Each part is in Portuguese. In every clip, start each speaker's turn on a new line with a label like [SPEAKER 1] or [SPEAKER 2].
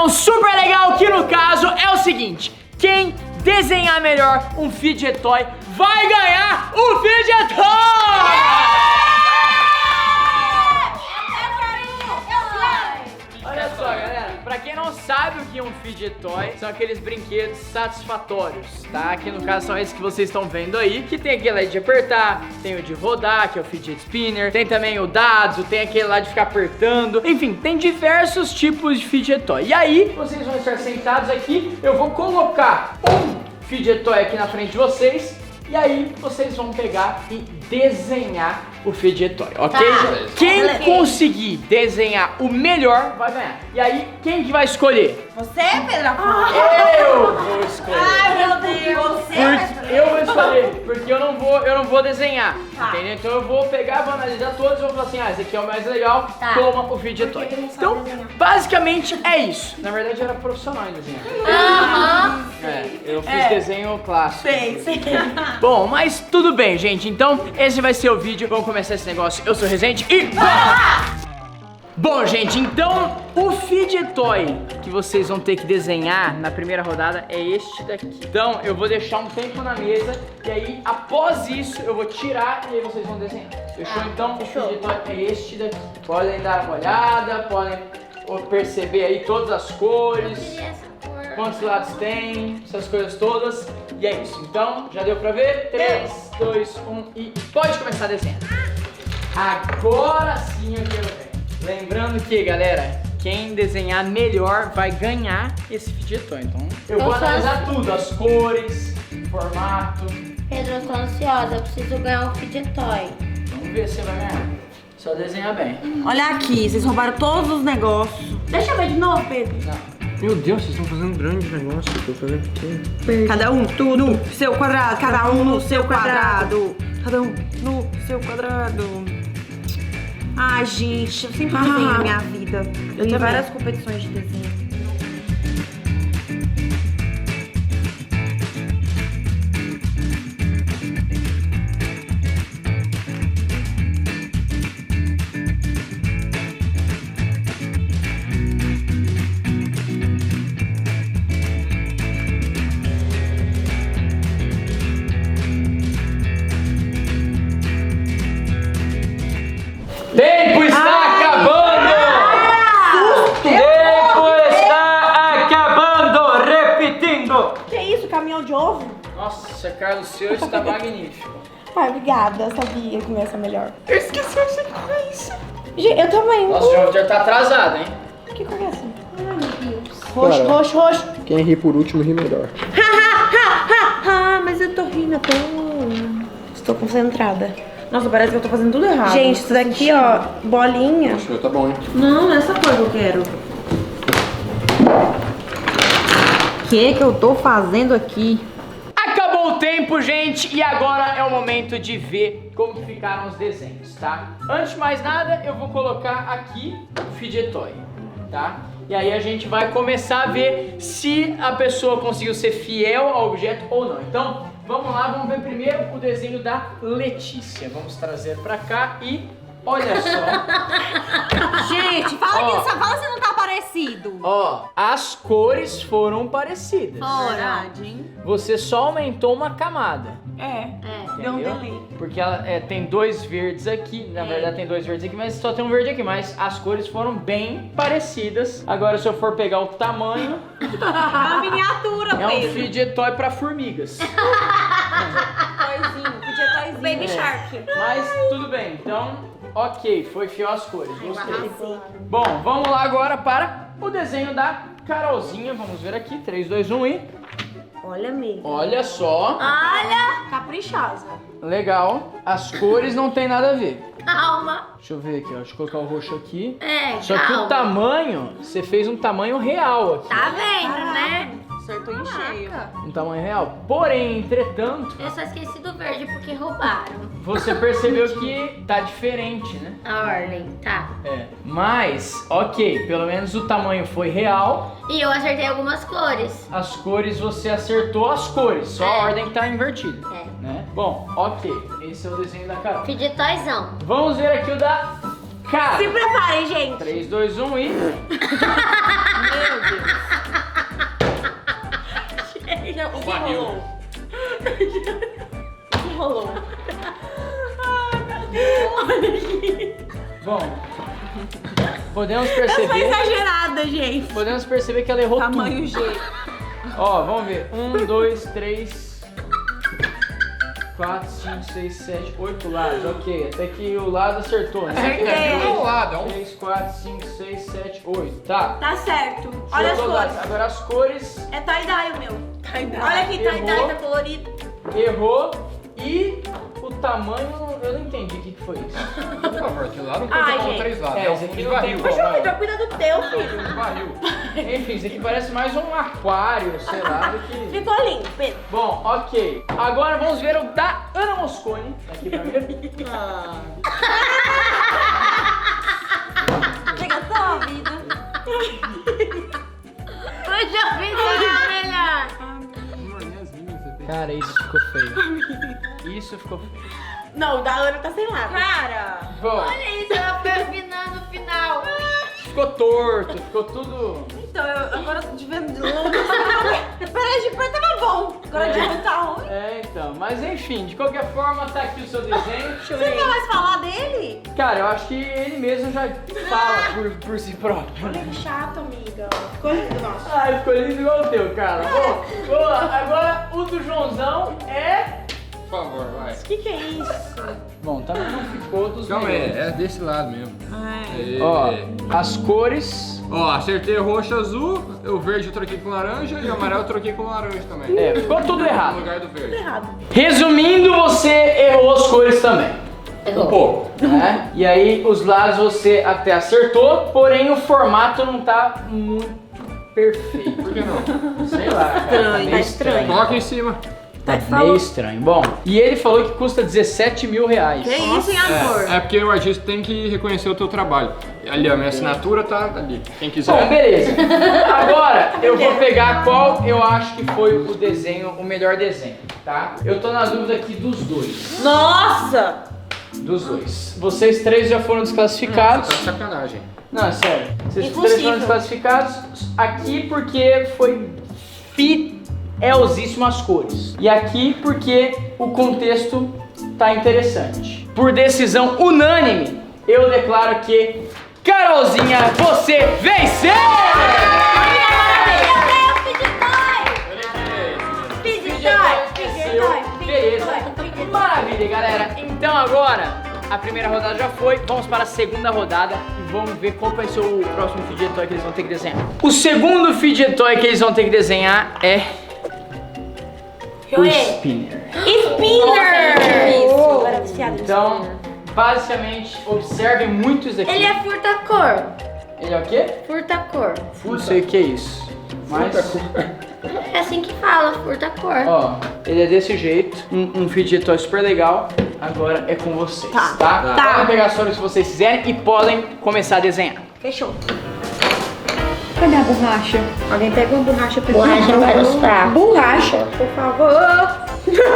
[SPEAKER 1] promoção super legal que no caso é o seguinte: quem desenhar melhor um fidget toy vai ganhar o fidget toy! Olha só, galera, pra quem não sabe o que é um fidget toy, são aqueles brinquedos satisfatórios, tá? Que no caso são esses que vocês estão vendo aí, que tem aquele de apertar, tem o de rodar, que é o fidget spinner, tem também o dados, tem aquele lá de ficar apertando, enfim, tem diversos tipos de fidget toy. E aí, vocês vão estar sentados aqui, eu vou colocar um fidget toy aqui na frente de vocês, e aí vocês vão pegar e desenhar o fidget toy, ok?
[SPEAKER 2] Tá.
[SPEAKER 1] Quem conseguir desenhar o melhor vai ganhar. E aí, quem que vai escolher?
[SPEAKER 2] Você, Pedro Afonso?
[SPEAKER 1] Eu vou escolher.
[SPEAKER 2] Ai, meu Deus.
[SPEAKER 1] Eu vou escolher, porque eu não vou desenhar,
[SPEAKER 2] Tá.
[SPEAKER 1] entendeu? Então eu vou pegar, vou analisar todos e vou falar assim, esse aqui é o mais legal,
[SPEAKER 2] Tá.
[SPEAKER 1] toma o fidget toy.
[SPEAKER 2] Porque ele não sabe
[SPEAKER 1] Então,
[SPEAKER 2] desenhar.
[SPEAKER 1] basicamente é isso. Na verdade eu era profissional em desenhar.
[SPEAKER 2] Aham.
[SPEAKER 1] Eu fiz desenho clássico.
[SPEAKER 2] Sei.
[SPEAKER 1] Bom, mas tudo bem, gente. Então, esse vai ser o vídeo. Vamos começar esse negócio. Eu sou o Resende e... Bom, gente, então o fidget toy que vocês vão ter que desenhar na primeira rodada é este daqui. Então, eu vou deixar um tempo na mesa e aí, após isso, eu vou tirar e aí vocês vão desenhar. Fechou? Então, o fidget toy é este daqui. Podem dar uma olhada, podem perceber aí todas as cores, quantos lados tem, essas coisas todas. E é isso. Então, já deu pra ver? 3, 2, 1 e pode começar a desenhar. Agora sim eu quero ver. Lembrando que, galera, quem desenhar melhor vai ganhar esse fidget toy. Então, eu vou analisar tudo, as cores, o formato.
[SPEAKER 3] Pedro, eu tô ansiosa, eu preciso ganhar um fidget toy.
[SPEAKER 1] Vamos ver se você vai ganhar. Só desenhar bem.
[SPEAKER 2] Olha aqui, vocês roubaram todos os negócios. Deixa eu ver de novo, Pedro.
[SPEAKER 1] Não. Meu Deus, vocês estão fazendo um grande negócio, eu tô fazendo pequeno.
[SPEAKER 2] Cada um no seu quadrado, cada um no seu quadrado. Cada um no seu quadrado. Ai, gente, eu sempre desenho na minha vida. Eu tenho várias competições de desenho.
[SPEAKER 1] Tempo está acabando! Tempo está acabando! Repetindo!
[SPEAKER 2] Que isso, caminhão de ovo?
[SPEAKER 1] Nossa, Carlos, o seu está magnífico.
[SPEAKER 2] Ai, obrigada, eu sabia que ia ser melhor. Eu esqueci a sequência. Gente, eu também.
[SPEAKER 1] Nossa, já tá atrasado, hein?
[SPEAKER 2] Que cor é essa?
[SPEAKER 3] Ai, meu Deus.
[SPEAKER 2] Roxo,
[SPEAKER 4] Cara.
[SPEAKER 2] roxo, roxo.
[SPEAKER 4] Quem ri por último ri melhor.
[SPEAKER 2] Mas eu tô rindo, eu tô... Estou concentrada. Nossa, parece que eu tô fazendo tudo errado. Gente, isso daqui, ó, bolinha.
[SPEAKER 4] Acho que tá bom, hein?
[SPEAKER 2] Não, não é essa cor que eu quero. O que eu tô fazendo aqui?
[SPEAKER 1] Acabou o tempo, gente, e agora é o momento de ver como que ficaram os desenhos, tá? Antes de mais nada, eu vou colocar aqui o fidget toy, tá? E aí a gente vai começar a ver se a pessoa conseguiu ser fiel ao objeto ou não. Então, vamos lá, vamos ver primeiro o desenho da Letícia. Vamos trazer pra cá e olha só.
[SPEAKER 2] Gente, fala
[SPEAKER 1] Ó.
[SPEAKER 2] fala se não tá parecido.
[SPEAKER 1] Ó, as cores foram parecidas.
[SPEAKER 2] Verdade, hein?
[SPEAKER 1] Você só aumentou uma camada.
[SPEAKER 2] É. Deu um
[SPEAKER 1] Entendeu?
[SPEAKER 2] delay.
[SPEAKER 1] Porque ela tem dois verdes aqui, na verdade tem dois verdes aqui, mas só tem um verde aqui, mas as cores foram bem parecidas. Agora se eu for pegar o tamanho,
[SPEAKER 2] A miniatura,
[SPEAKER 1] é um fidget toy pra formigas.
[SPEAKER 2] Baby Shark.
[SPEAKER 1] Mas tudo bem, então, ok, foi fiel às cores, gostei. Bom, vamos lá agora para o desenho da Carolzinha, vamos ver aqui, 3, 2, 1 e...
[SPEAKER 2] Olha, amigo.
[SPEAKER 1] Olha só,
[SPEAKER 3] Olha,
[SPEAKER 2] Caprichosa.
[SPEAKER 1] legal, as cores não tem nada a ver.
[SPEAKER 3] calma.
[SPEAKER 1] Deixa eu ver aqui, ó, deixa eu colocar o roxo aqui.
[SPEAKER 3] Só
[SPEAKER 1] Só que o tamanho, você fez um tamanho real aqui.
[SPEAKER 3] Tá vendo, né?
[SPEAKER 2] Acertou em cheio.
[SPEAKER 1] Um tamanho real. Porém, entretanto,
[SPEAKER 3] Eu só esqueci do verde porque roubaram
[SPEAKER 1] você percebeu que tá diferente, né?
[SPEAKER 3] a ordem, tá?
[SPEAKER 1] É. Mas, ok, pelo menos o tamanho foi real.
[SPEAKER 3] E eu acertei algumas cores.
[SPEAKER 1] As cores, você acertou as cores. Só a ordem tá invertida.
[SPEAKER 3] É.
[SPEAKER 1] Né? Bom, ok. Esse é o desenho da Carol.
[SPEAKER 3] Fidget toyzão.
[SPEAKER 1] Vamos ver aqui o da Cara.
[SPEAKER 2] Se preparem, gente.
[SPEAKER 1] 3, 2, 1 e...
[SPEAKER 2] Meu Deus.
[SPEAKER 4] Barril.
[SPEAKER 2] Rolou.
[SPEAKER 1] Bom, podemos
[SPEAKER 2] Essa foi
[SPEAKER 1] perceber.
[SPEAKER 2] exagerada, gente.
[SPEAKER 1] Podemos perceber que ela errou
[SPEAKER 2] Tamanho
[SPEAKER 1] tudo.
[SPEAKER 2] G.
[SPEAKER 1] Ó, vamos ver. 1, 2, 3, 4, 5, 6, 7, 8 lados. Ok, até que o lado acertou, né?
[SPEAKER 2] Acertei.
[SPEAKER 4] Não é um lado, é um...
[SPEAKER 1] 3, 4, 5, 6, 7, 8. Tá.
[SPEAKER 2] Tá certo. Olha as
[SPEAKER 1] Acertou os
[SPEAKER 2] cores.
[SPEAKER 1] lados. Agora as cores.
[SPEAKER 2] É tie-dye o meu. Olha aqui,
[SPEAKER 1] Errou.
[SPEAKER 2] tie-dye, tá colorido.
[SPEAKER 1] Errou. E o tamanho, eu não entendi o que foi isso.
[SPEAKER 4] Por favor, aquele lado não
[SPEAKER 2] Ai,
[SPEAKER 4] pode tomar
[SPEAKER 2] gente.
[SPEAKER 4] 3 lados.
[SPEAKER 1] É,
[SPEAKER 4] É um
[SPEAKER 1] esse aqui
[SPEAKER 4] fundo de
[SPEAKER 1] não tem
[SPEAKER 4] barril.
[SPEAKER 1] como.
[SPEAKER 2] Poxa, Vitor, cuida do teu,
[SPEAKER 4] Fundo
[SPEAKER 2] filho.
[SPEAKER 4] de barril.
[SPEAKER 1] Enfim, isso aqui parece mais um aquário, sei lá, do que...
[SPEAKER 2] Ficou lindo, Pedro.
[SPEAKER 1] Bom, ok. Agora vamos ver o da Ana Moscone. Aqui pra mim.
[SPEAKER 2] Chega só, vida.
[SPEAKER 3] Hoje eu fiz a melhor.
[SPEAKER 1] Cara, isso ficou feio. Isso ficou feio.
[SPEAKER 2] Não, o da Ana tá sem lado. Cara.
[SPEAKER 1] Bom,
[SPEAKER 3] Olha isso, ela foi afinando no final.
[SPEAKER 1] ficou torto, ficou tudo...
[SPEAKER 2] Então, agora de vendo de longe. Peraí, de perto tava bom. Agora de longe tá ruim.
[SPEAKER 1] É, então. Mas enfim, de qualquer forma, tá aqui o seu desenho.
[SPEAKER 2] Você não vai mais falar dele?
[SPEAKER 1] Cara, eu acho que ele mesmo já fala por si próprio.
[SPEAKER 2] Olha que chato, amiga. Ficou lindo, nossa.
[SPEAKER 1] Ai, ficou lindo igual o teu, cara. Bom, boa. Agora o do Joãozão é...
[SPEAKER 4] Por favor, vai.
[SPEAKER 2] O que é isso?
[SPEAKER 1] Bom, também não ficou dos
[SPEAKER 4] Calma aí,
[SPEAKER 1] melhores.
[SPEAKER 4] é desse lado mesmo.
[SPEAKER 2] Ai.
[SPEAKER 1] Ó, as cores...
[SPEAKER 4] Ó, acertei roxo, azul, o verde eu troquei com laranja e o amarelo eu troquei com laranja também.
[SPEAKER 1] É, ficou tudo
[SPEAKER 4] No
[SPEAKER 1] errado.
[SPEAKER 4] lugar do verde.
[SPEAKER 2] Errado.
[SPEAKER 1] Resumindo, você errou as cores também.
[SPEAKER 4] Um pouco.
[SPEAKER 1] Né? E aí, os lados você até acertou, porém o formato não tá muito perfeito.
[SPEAKER 4] Por que não?
[SPEAKER 1] Sei lá, cara, tá meio estranho.
[SPEAKER 4] Coloca em cima.
[SPEAKER 1] Tá meio estranho. Bom, e ele falou que custa 17 mil reais.
[SPEAKER 2] Que isso, hein, amor?
[SPEAKER 4] É porque o artista tem que reconhecer o teu trabalho. Ali, a minha assinatura tá ali. Quem quiser.
[SPEAKER 1] Bom, beleza. Agora eu vou pegar qual eu acho que foi o desenho, o melhor desenho, tá? Eu tô na dúvida aqui dos dois.
[SPEAKER 2] Nossa!
[SPEAKER 1] Dos dois. Vocês três já foram desclassificados.
[SPEAKER 4] Tá de sacanagem.
[SPEAKER 1] Não, é sério. Vocês
[SPEAKER 2] Impossível.
[SPEAKER 1] três foram desclassificados aqui porque foi fielzíssimo as cores. E aqui porque o contexto tá interessante. Por decisão unânime, eu declaro que Carolzinha, você venceu! Beleza. Maravilha, galera. Então agora, a primeira rodada já foi. Vamos para a segunda rodada e vamos ver qual vai ser o próximo fidget toy que eles vão ter que desenhar. O segundo fidget toy que eles vão ter que desenhar é o Spinner.
[SPEAKER 2] Spinner! Agora viciado em
[SPEAKER 1] Então,
[SPEAKER 2] spinner.
[SPEAKER 1] basicamente, observem muito isso aqui.
[SPEAKER 3] Ele é furta-cor.
[SPEAKER 1] Ele é o quê?
[SPEAKER 3] Furta-cor.
[SPEAKER 1] Não sei o que é isso. Mas,
[SPEAKER 3] É assim que fala, furta-cor.
[SPEAKER 1] ó, ele é desse jeito. Um fidget toy super legal. Agora é com vocês, tá?
[SPEAKER 2] Tá.
[SPEAKER 1] Podem pegar as cores que vocês quiserem e podem começar a desenhar.
[SPEAKER 2] Fechou. Cadê a borracha? Alguém pega uma borracha pra
[SPEAKER 3] Borracha vai nos pratos.
[SPEAKER 2] Borracha, por favor.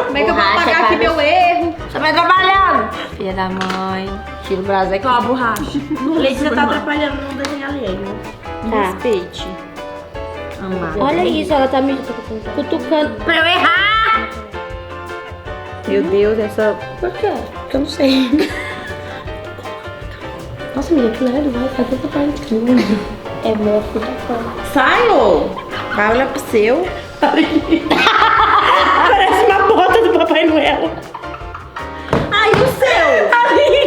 [SPEAKER 2] Como é que eu vou
[SPEAKER 3] Borracha
[SPEAKER 2] apagar
[SPEAKER 3] para
[SPEAKER 2] aqui
[SPEAKER 3] os-
[SPEAKER 2] meu erro?
[SPEAKER 3] Você vai trabalhando. Filha da mãe. Tira o braço aqui.
[SPEAKER 2] Ó, a borracha. Leite, você tá atrapalhando no desenho alheio.
[SPEAKER 3] Tá.
[SPEAKER 2] Respeite. Amar.
[SPEAKER 3] Olha isso, ela tá me cutucando pra eu errar.
[SPEAKER 2] Meu Deus, essa...
[SPEAKER 3] Por quê? Porque eu não sei. Nossa, menina, que lado vai fazer essa parte. É meu furta-cor.
[SPEAKER 2] Sai, ô! Vai olhar pro seu. Parece uma bota do Papai Noel. Ai, o seu!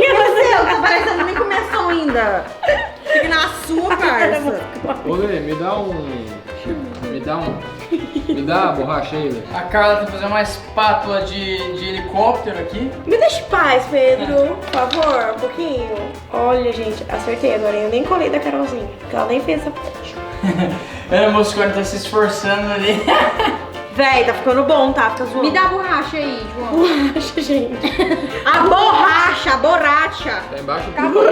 [SPEAKER 2] O seu, tá parecendo nem começou ainda. Fica na sua, parça.
[SPEAKER 4] Ô, Lê, me dá um... Me dá a borracha aí, Lê.
[SPEAKER 1] A Carla vai fazer uma espátula de helicóptero aqui.
[SPEAKER 2] Me deixa em paz, Pedro. Por favor, um pouquinho. Olha, gente, acertei agora. Eu nem colei da Carolzinha, porque ela nem fez essa parte.
[SPEAKER 1] Ana Moscone tá se esforçando ali.
[SPEAKER 2] Véi, tá ficando bom, tá? Fica zoando.
[SPEAKER 3] Me dá a borracha aí, João.
[SPEAKER 2] borracha, gente. A borracha, a borracha.
[SPEAKER 4] Tá embaixo do
[SPEAKER 2] Acabou.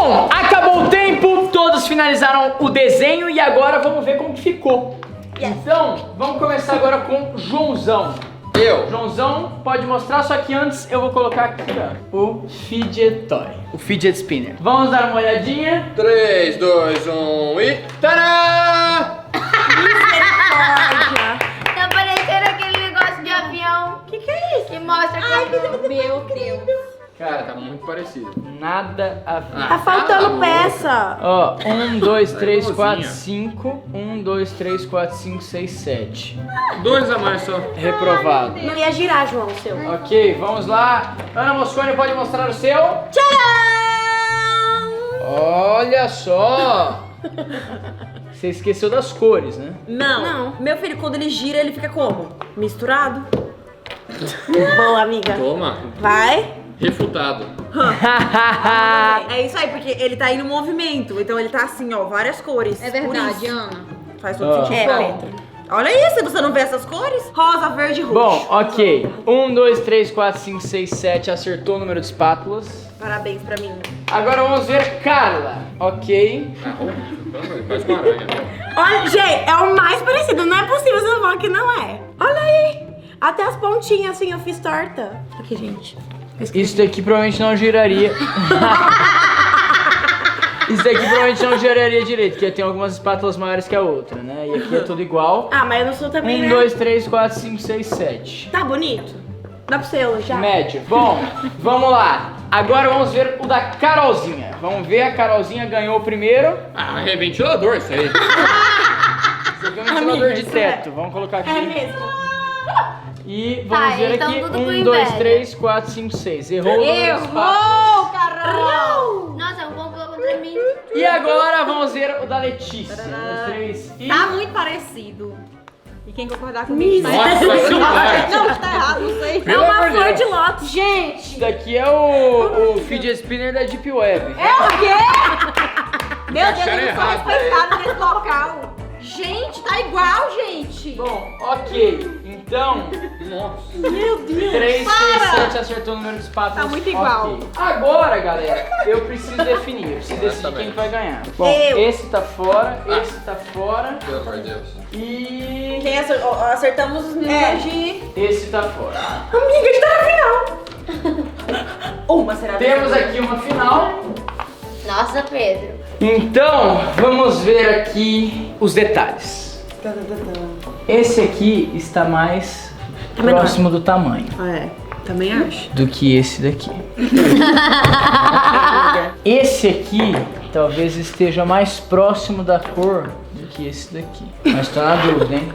[SPEAKER 1] Bom, acabou o tempo, todos finalizaram o desenho e agora vamos ver como que ficou. Então, vamos começar agora com Joãozão. Joãozão, pode mostrar, só que antes eu vou colocar aqui, ó, o Fidget Toy, o Fidget Spinner. Vamos dar uma olhadinha.
[SPEAKER 4] 3, 2, 1 e... Tadá!
[SPEAKER 2] Misericórdia.
[SPEAKER 3] Tá parecendo aquele negócio de avião.
[SPEAKER 2] Que é isso?
[SPEAKER 3] Que mostra que... Meu Deus.
[SPEAKER 4] Cara, tá muito parecido.
[SPEAKER 1] Nada a ver.
[SPEAKER 2] Tá faltando peça.
[SPEAKER 1] Ó, 1, 2, 3,
[SPEAKER 4] Igualzinha.
[SPEAKER 1] 4, 5. 1, 2, 3, 4, 5, 6, 7.
[SPEAKER 4] 2 a mais só.
[SPEAKER 1] Reprovado.
[SPEAKER 2] Não ia girar, João, o seu.
[SPEAKER 1] Ok, vamos lá. Ana Moscone, pode mostrar o seu?
[SPEAKER 2] Tchau!
[SPEAKER 1] Olha só. Você esqueceu das cores, né?
[SPEAKER 2] Não. Meu filho, quando ele gira, ele fica como? Misturado. Boa, amiga.
[SPEAKER 4] Toma.
[SPEAKER 2] Vai.
[SPEAKER 4] Refutado.
[SPEAKER 2] É isso aí, porque ele tá aí no movimento. Então ele tá assim, ó, várias cores.
[SPEAKER 3] É
[SPEAKER 2] Por
[SPEAKER 3] verdade,
[SPEAKER 2] isso.
[SPEAKER 3] Ana.
[SPEAKER 2] Faz todo
[SPEAKER 1] Ó.
[SPEAKER 2] sentido. Pedro. Olha isso, você não vê essas cores? Rosa, verde e roxo.
[SPEAKER 1] Bom, ok. 1, 2, 3, 4, 5, 6, 7. Acertou o número de espátulas.
[SPEAKER 2] Parabéns pra mim.
[SPEAKER 1] Agora vamos ver Carla. Ok.
[SPEAKER 4] Faz uma aranha.
[SPEAKER 2] Olha, gente, é o mais parecido. Não é possível você falar que não é. Olha aí. Até as pontinhas assim eu fiz torta. Aqui, gente.
[SPEAKER 1] Isso daqui provavelmente não giraria. Isso daqui provavelmente não giraria direito, porque tem algumas espátulas maiores que a outra, né? E aqui é tudo igual.
[SPEAKER 2] Ah, mas eu não sou também,
[SPEAKER 1] 1,
[SPEAKER 2] né?
[SPEAKER 1] 2, 3, 4, 5, 6, 7.
[SPEAKER 2] Tá bonito? Dá pra você elogiar?
[SPEAKER 1] Médio. Bom, vamos lá. Agora vamos ver o da Carolzinha. Vamos ver, a Carolzinha ganhou o primeiro.
[SPEAKER 4] Ah, é ventilador isso aí.
[SPEAKER 1] Esse aqui é um ventilador
[SPEAKER 2] Amiga,
[SPEAKER 1] de
[SPEAKER 2] isso
[SPEAKER 1] teto. Vamos colocar aqui.
[SPEAKER 2] É mesmo.
[SPEAKER 1] E vamos ver
[SPEAKER 3] então
[SPEAKER 1] aqui.
[SPEAKER 3] tudo com
[SPEAKER 1] 1, 2,
[SPEAKER 3] inveja.
[SPEAKER 1] 3, 4, 5, 6. Errou o número de espátulas.
[SPEAKER 3] Errou, Carol! Nossa, um ponto contra mim.
[SPEAKER 1] E agora vamos ver o da Letícia. 1, 2, 3 e...
[SPEAKER 2] Tá muito parecido. E quem concordar comigo tá
[SPEAKER 4] Nossa senhora.
[SPEAKER 2] Não, tá errado, não sei.
[SPEAKER 4] Pelo
[SPEAKER 2] é uma
[SPEAKER 4] amor de
[SPEAKER 2] flor
[SPEAKER 4] Deus.
[SPEAKER 2] de lótus.
[SPEAKER 3] Gente!
[SPEAKER 1] Esse daqui é o Fidget Spinner da Deep Web.
[SPEAKER 2] É o quê? Meu Deus,
[SPEAKER 4] Acharam
[SPEAKER 2] eu não sou
[SPEAKER 4] errado.
[SPEAKER 2] respeitada nesse local. Gente, tá igual, gente.
[SPEAKER 1] Bom, ok. Então,
[SPEAKER 4] Nossa.
[SPEAKER 2] Meu Deus.
[SPEAKER 1] 3, 6,
[SPEAKER 2] Para.
[SPEAKER 1] 7 acertou o número de espátulas.
[SPEAKER 2] Tá muito igual.
[SPEAKER 1] Ok. Agora, galera, eu preciso definir. Eu preciso decidir
[SPEAKER 4] Também.
[SPEAKER 1] quem vai ganhar. Bom,
[SPEAKER 2] Eu.
[SPEAKER 1] esse tá fora, esse tá fora
[SPEAKER 4] Pelo amor de Deus.
[SPEAKER 1] e
[SPEAKER 2] Quem acertamos os números de...
[SPEAKER 1] esse tá fora.
[SPEAKER 2] Amiga, a gente tá na final. Uma será
[SPEAKER 1] Temos aqui uma final.
[SPEAKER 3] Nossa, Pedro.
[SPEAKER 1] Então, vamos ver aqui os detalhes. Esse aqui está mais
[SPEAKER 2] menor.
[SPEAKER 1] próximo do tamanho
[SPEAKER 2] É, também acho.
[SPEAKER 1] do que esse daqui. Esse aqui talvez esteja mais próximo da cor do que esse daqui. Mas tô na dúvida, hein?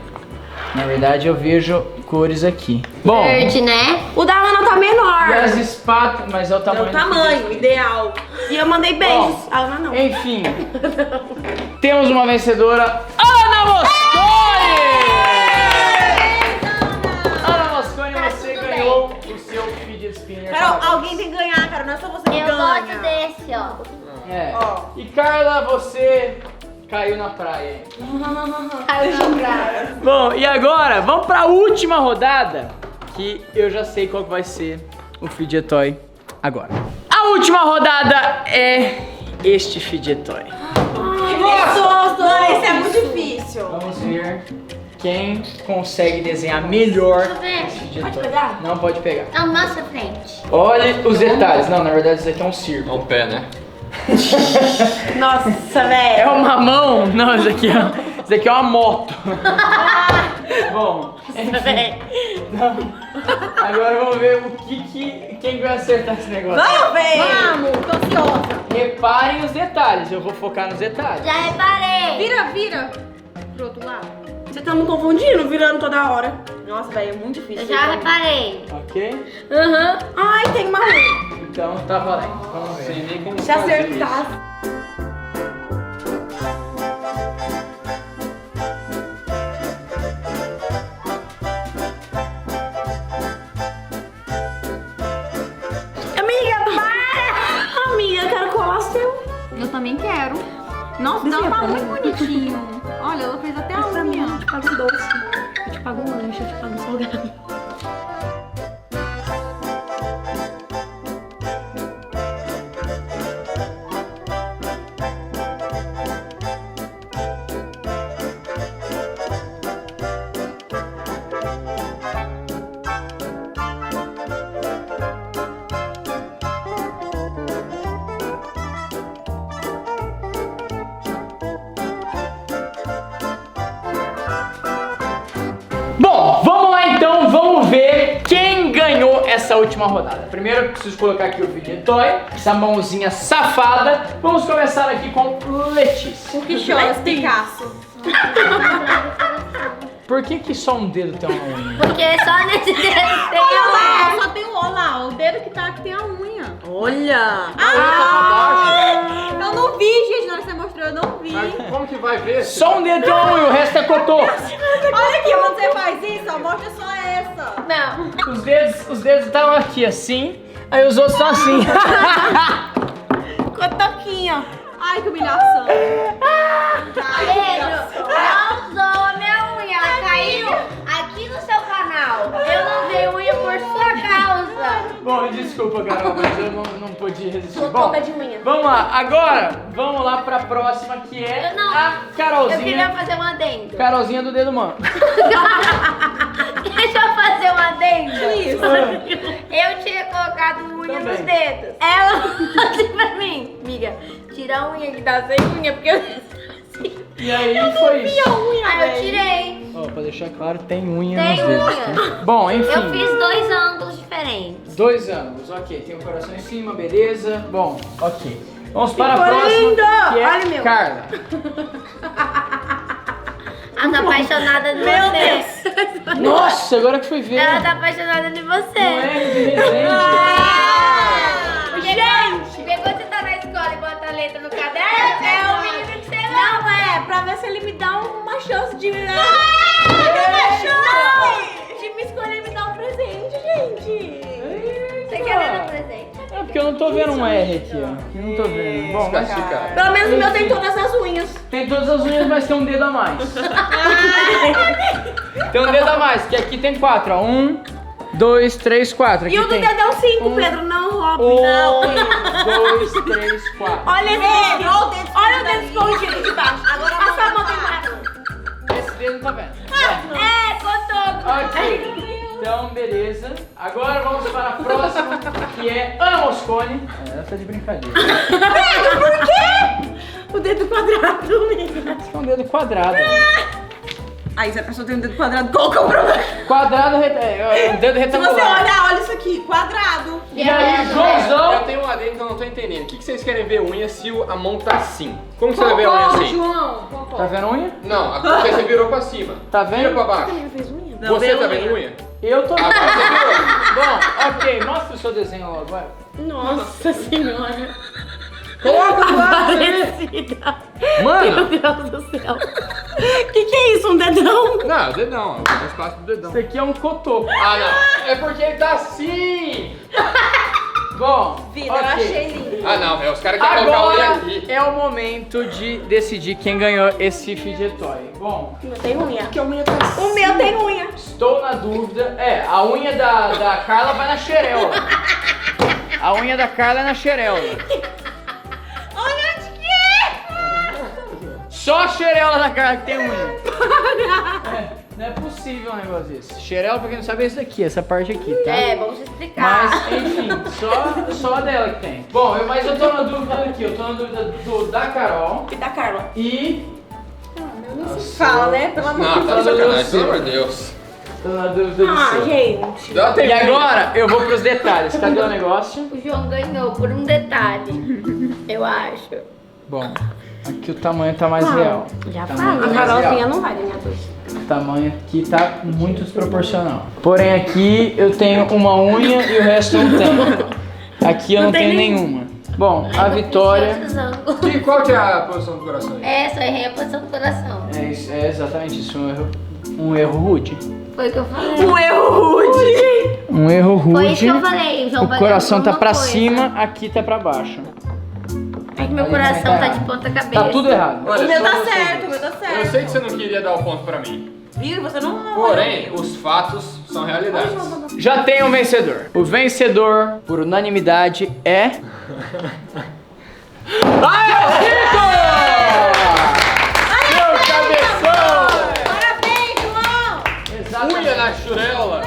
[SPEAKER 1] Na verdade eu vejo cores aqui. Bom,
[SPEAKER 3] Verde, né?
[SPEAKER 2] O da Ana tá
[SPEAKER 1] e
[SPEAKER 2] menor.
[SPEAKER 1] as espátulas, mas é o
[SPEAKER 2] É
[SPEAKER 1] tamanho.
[SPEAKER 2] o
[SPEAKER 1] do
[SPEAKER 2] tamanho
[SPEAKER 1] que
[SPEAKER 2] ideal. E eu mandei beijos. A Ana não.
[SPEAKER 1] Enfim, temos uma vencedora, Ana Moscone! Ana Moscone, você ganhou o seu Fidget Spinner.
[SPEAKER 2] Carol,
[SPEAKER 1] Parabéns.
[SPEAKER 2] alguém tem que ganhar, cara. Não é só você que
[SPEAKER 3] Eu
[SPEAKER 2] ganha.
[SPEAKER 3] gosto desse, ó.
[SPEAKER 1] É.
[SPEAKER 2] Ó.
[SPEAKER 1] E Carla, você caiu na praia.
[SPEAKER 3] Caiu na praia.
[SPEAKER 1] Bom, e agora vamos pra última rodada, que eu já sei qual que vai ser o Fidget Toy agora. A última rodada é este Fidget Toy.
[SPEAKER 2] Nossa, esse é muito difícil.
[SPEAKER 1] Vamos ver quem consegue desenhar melhor
[SPEAKER 3] Deixa eu ver.
[SPEAKER 1] esse Fidget
[SPEAKER 2] Pode
[SPEAKER 1] Toy.
[SPEAKER 2] pegar?
[SPEAKER 1] Não pode pegar.
[SPEAKER 3] A nossa frente.
[SPEAKER 1] Olha os detalhes. Não, na verdade isso aqui é um
[SPEAKER 4] É
[SPEAKER 1] círculo.
[SPEAKER 4] um pé, né?
[SPEAKER 2] Nossa,
[SPEAKER 1] É
[SPEAKER 2] velho.
[SPEAKER 1] uma mão? Não, isso aqui é uma moto. Bom, enfim. Não. Agora vamos ver quem vai acertar esse negócio.
[SPEAKER 2] Vamos ver.
[SPEAKER 3] Vamos, tô ansiosa.
[SPEAKER 1] Reparem os detalhes, eu vou focar nos detalhes.
[SPEAKER 3] Já reparei.
[SPEAKER 2] Vira. Pro outro lado. Você tá me confundindo, virando toda hora. Nossa, velho, é muito difícil.
[SPEAKER 3] Eu já reparei.
[SPEAKER 1] Ok?
[SPEAKER 3] Aham.
[SPEAKER 2] Ai, tem uma...
[SPEAKER 1] Então tá valendo. Vamos ver.
[SPEAKER 4] Sem nem como
[SPEAKER 2] Se
[SPEAKER 4] fazer
[SPEAKER 2] acertar... Amiga, para! Amiga, eu quero colar o seu.
[SPEAKER 5] Eu também quero. Nossa, não, tá muito bonitinho. Olha, ela fez até a unha.
[SPEAKER 2] Eu te pago um doce. Eu te pago um lanche, eu te pago um salgado.
[SPEAKER 1] essa última rodada. Primeiro eu preciso colocar aqui o Fidgetoy, essa mãozinha safada. Vamos começar aqui com Letícia.
[SPEAKER 5] Que chora, Picasso.
[SPEAKER 1] Por que só um dedo tem uma unha?
[SPEAKER 3] Porque só nesse dedo tem a
[SPEAKER 5] Olha lá,
[SPEAKER 3] unha.
[SPEAKER 5] só tem o lá, o dedo que tá aqui tem a unha.
[SPEAKER 2] Olha!
[SPEAKER 5] Eu não vi, gente, na hora que você mostrou, eu não vi.
[SPEAKER 4] Mas como que vai ver?
[SPEAKER 1] Só um dedo tem uma unha, o resto é cotô.
[SPEAKER 5] Olha aqui, quando você faz isso, ó, mostra só essa.
[SPEAKER 3] Não.
[SPEAKER 1] Os dedos estão aqui assim, aí os outros estão assim.
[SPEAKER 2] Cotoquinho.
[SPEAKER 5] Ai, que humilhação.
[SPEAKER 3] Pedro, não zoa minha unha. Ela caiu aqui no seu canal. Eu não dei unha por sua causa.
[SPEAKER 1] Bom, desculpa, Carol, mas eu não pude resistir. Bom,
[SPEAKER 3] Boca de unha.
[SPEAKER 1] vamos lá. Agora, vamos lá pra próxima, que é
[SPEAKER 3] Eu não.
[SPEAKER 1] a
[SPEAKER 3] Eu queria
[SPEAKER 1] Carolzinha.
[SPEAKER 3] fazer um adendo.
[SPEAKER 1] Carolzinha do dedo mano.
[SPEAKER 3] Deixa eu fazer um adendo.
[SPEAKER 5] Isso.
[SPEAKER 3] Eu tinha colocado unha
[SPEAKER 1] Também.
[SPEAKER 3] nos dedos. Ela falou assim pra mim, amiga, tira a unha que tá sem unha, porque eu fiz assim.
[SPEAKER 1] E aí foi isso.
[SPEAKER 3] Aí eu tirei.
[SPEAKER 1] Ó, pra deixar claro, tem unha
[SPEAKER 3] Tem
[SPEAKER 1] nos dedos.
[SPEAKER 3] unha.
[SPEAKER 1] Bom, enfim.
[SPEAKER 3] Eu fiz 2 ângulos diferentes.
[SPEAKER 1] 2 ângulos, ok. Tem o coração em cima, beleza. Bom, ok. Vamos para a
[SPEAKER 2] Ficou
[SPEAKER 1] próxima,
[SPEAKER 2] lindo!
[SPEAKER 1] que é
[SPEAKER 2] Olha o meu.
[SPEAKER 1] Carla.
[SPEAKER 3] Ela tá apaixonada de você.
[SPEAKER 1] Nossa, agora que fui ver.
[SPEAKER 3] Ela tá apaixonada de
[SPEAKER 1] Não
[SPEAKER 3] você.
[SPEAKER 1] é de desenho.
[SPEAKER 3] Porque quando você tá na escola e bota a letra no caderno, é o menino que você ama.
[SPEAKER 2] Não é, pra ver se ele me dá uma chance de...
[SPEAKER 3] De me escolher e me dar um presente, gente. Você quer ver um presente?
[SPEAKER 1] É porque eu não tô vendo um R aqui, ó. Eu não tô vendo. Bom, mas
[SPEAKER 4] Desclassificado.
[SPEAKER 2] Pelo menos o meu tem todas as unhas.
[SPEAKER 1] tem todas as unhas, mas tem um dedo a mais. Tem um dedo a mais, que aqui tem 4, ó. 1, 2, 3, 4. Aqui
[SPEAKER 2] E o do
[SPEAKER 1] tem
[SPEAKER 2] dedo é o 5,
[SPEAKER 1] um,
[SPEAKER 2] Pedro, não roube.
[SPEAKER 1] 1,
[SPEAKER 2] Não.
[SPEAKER 1] 2, 3, 4.
[SPEAKER 2] Olha esse dedo. Olha o dedo escondido de baixo. Agora passa a mão tem mais.
[SPEAKER 1] Esse dedo não tá vendo.
[SPEAKER 3] É, contou.
[SPEAKER 1] Ok. Então, beleza. Agora vamos para a próxima, que é Ana Moscone. Ela tá de brincadeira.
[SPEAKER 2] Por quê? O dedo quadrado, amiga.
[SPEAKER 1] Esse é um dedo quadrado.
[SPEAKER 2] Aí se a pessoa tem um dedo quadrado, qual que é o problema?
[SPEAKER 1] Quadrado, o dedo
[SPEAKER 2] Se
[SPEAKER 1] retangular.
[SPEAKER 2] você olhar, olha isso aqui, quadrado.
[SPEAKER 1] E aí, Joãozão.
[SPEAKER 4] Eu tenho um adendo que eu não tô entendendo. O que vocês querem ver unha se a mão tá assim? Como que você vai ver a unha assim?
[SPEAKER 5] João.
[SPEAKER 1] Tá vendo a unha?
[SPEAKER 4] Não, porque você virou pra cima.
[SPEAKER 1] Tá vendo?
[SPEAKER 4] Vira pra baixo. Você tá vendo unha?
[SPEAKER 1] Eu tô vendo.
[SPEAKER 4] Agora você virou.
[SPEAKER 1] Bom, ok, mostra o seu desenho logo, vai.
[SPEAKER 2] Nossa senhora.
[SPEAKER 1] Parecida. Mano,
[SPEAKER 2] Deus do céu. Que é isso, um dedão?
[SPEAKER 4] Não, o dedão. O espaço do dedão.
[SPEAKER 1] isso aqui é um cotô.
[SPEAKER 4] Ah, não. É porque ele tá assim.
[SPEAKER 1] Bom,
[SPEAKER 2] Vida,
[SPEAKER 1] ok.
[SPEAKER 2] eu achei lindo.
[SPEAKER 4] Ah, não. É os caras querem colocar a unha
[SPEAKER 1] Agora
[SPEAKER 4] aqui.
[SPEAKER 1] é o momento de decidir quem ganhou esse Fidgetoy. Bom,
[SPEAKER 2] O meu tem unha.
[SPEAKER 1] que a unha tá
[SPEAKER 2] O meu tem unha.
[SPEAKER 1] estou na dúvida. É, a unha da Carla vai na xerela. A unha da Carla é na xerela.
[SPEAKER 2] Olha onde que é.
[SPEAKER 1] Só a xerela da Carla que tem unha. Não é possível um negócio desse. Xerela, pra quem não sabe, é isso daqui, essa parte aqui, tá?
[SPEAKER 3] É, vamos explicar.
[SPEAKER 1] Mas, enfim, só a dela que tem. Bom, mas eu tô na dúvida aqui. Eu tô na dúvida da Carol
[SPEAKER 2] E da Carla.
[SPEAKER 1] e...
[SPEAKER 2] Fala, né? Pelo amor de
[SPEAKER 4] Não,
[SPEAKER 2] Deus.
[SPEAKER 4] tá de sacanagem, pelo amor de Deus.
[SPEAKER 1] Tô na dúvida do
[SPEAKER 2] Ah,
[SPEAKER 1] seu.
[SPEAKER 2] gente.
[SPEAKER 4] Dá tempo.
[SPEAKER 1] E agora eu vou pros detalhes. Cadê o negócio?
[SPEAKER 3] O João ganhou por um detalhe, eu acho.
[SPEAKER 1] Bom, aqui o tamanho tá mais real.
[SPEAKER 3] Já
[SPEAKER 1] Tamanho
[SPEAKER 3] fala.
[SPEAKER 1] tá mais real.
[SPEAKER 2] não vai da minha vez.
[SPEAKER 1] O tamanho aqui tá muito desproporcional. Porém aqui eu tenho uma unha e o resto não tem. Aqui eu não tenho nenhuma. Bom, a Vitória...
[SPEAKER 4] E qual que é a posição do coração aí?
[SPEAKER 3] É, só errei a posição do coração.
[SPEAKER 1] É exatamente isso, um erro rude.
[SPEAKER 3] Foi o que eu falei.
[SPEAKER 2] Um erro rude.
[SPEAKER 1] Um erro rude.
[SPEAKER 3] Foi isso que eu falei. O João
[SPEAKER 1] O
[SPEAKER 3] vai
[SPEAKER 1] coração
[SPEAKER 3] ganhar
[SPEAKER 1] tá pra
[SPEAKER 3] alguma coisa.
[SPEAKER 1] cima, aqui tá pra baixo.
[SPEAKER 3] É que meu
[SPEAKER 1] Aí
[SPEAKER 3] coração
[SPEAKER 1] tá
[SPEAKER 3] tá
[SPEAKER 1] errado.
[SPEAKER 3] de ponta cabeça.
[SPEAKER 1] Tá tudo errado.
[SPEAKER 4] Olha,
[SPEAKER 2] O meu
[SPEAKER 4] só
[SPEAKER 2] tá
[SPEAKER 4] você,
[SPEAKER 2] certo,
[SPEAKER 4] Deus.
[SPEAKER 2] o meu tá certo.
[SPEAKER 4] Eu sei que você não queria dar o ponto pra mim.
[SPEAKER 2] Viu? Você não...
[SPEAKER 4] Porém, os fatos são realidades.
[SPEAKER 1] Já tem um vencedor. O vencedor, por unanimidade, é... Meu cabeção!
[SPEAKER 2] Parabéns, João.
[SPEAKER 1] Exatamente.
[SPEAKER 4] Unha na churela.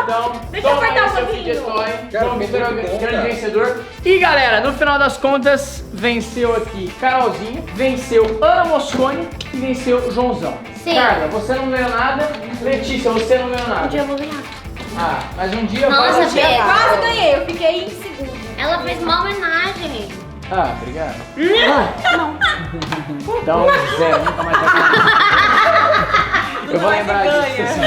[SPEAKER 1] Então,
[SPEAKER 2] Deixa eu
[SPEAKER 1] toma
[SPEAKER 2] apertar
[SPEAKER 1] aí
[SPEAKER 2] um
[SPEAKER 1] seu
[SPEAKER 2] pouquinho.
[SPEAKER 1] Fidgetoy.
[SPEAKER 4] Cara,
[SPEAKER 1] João
[SPEAKER 4] foi
[SPEAKER 1] Vitor é o
[SPEAKER 4] muito bom,
[SPEAKER 1] grande
[SPEAKER 4] cara.
[SPEAKER 1] vencedor. E galera, no final das contas, venceu aqui Carolzinha, venceu Ana Moscone e venceu Joãozão.
[SPEAKER 3] Sim.
[SPEAKER 1] Carla, você não ganhou nada. Letícia, você não ganhou nada.
[SPEAKER 3] Eu vou ganhar.
[SPEAKER 1] Ah, mas um dia
[SPEAKER 3] Nossa,
[SPEAKER 1] vai ser.
[SPEAKER 3] Pedro.
[SPEAKER 5] Quase ganhei, eu fiquei em segundo.
[SPEAKER 3] Ela fez uma homenagem.
[SPEAKER 1] Ah, obrigado. Então, Zé, nunca mais vai Eu vou lembrar disso.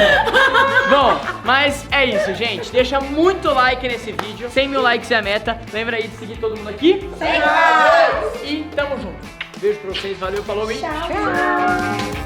[SPEAKER 1] Bom, mas é isso, gente. Deixa muito like nesse vídeo. 100 mil likes é a meta. Lembra aí de seguir todo mundo aqui. E tamo junto. Beijo pra vocês. Valeu, falou, hein?
[SPEAKER 3] Tchau.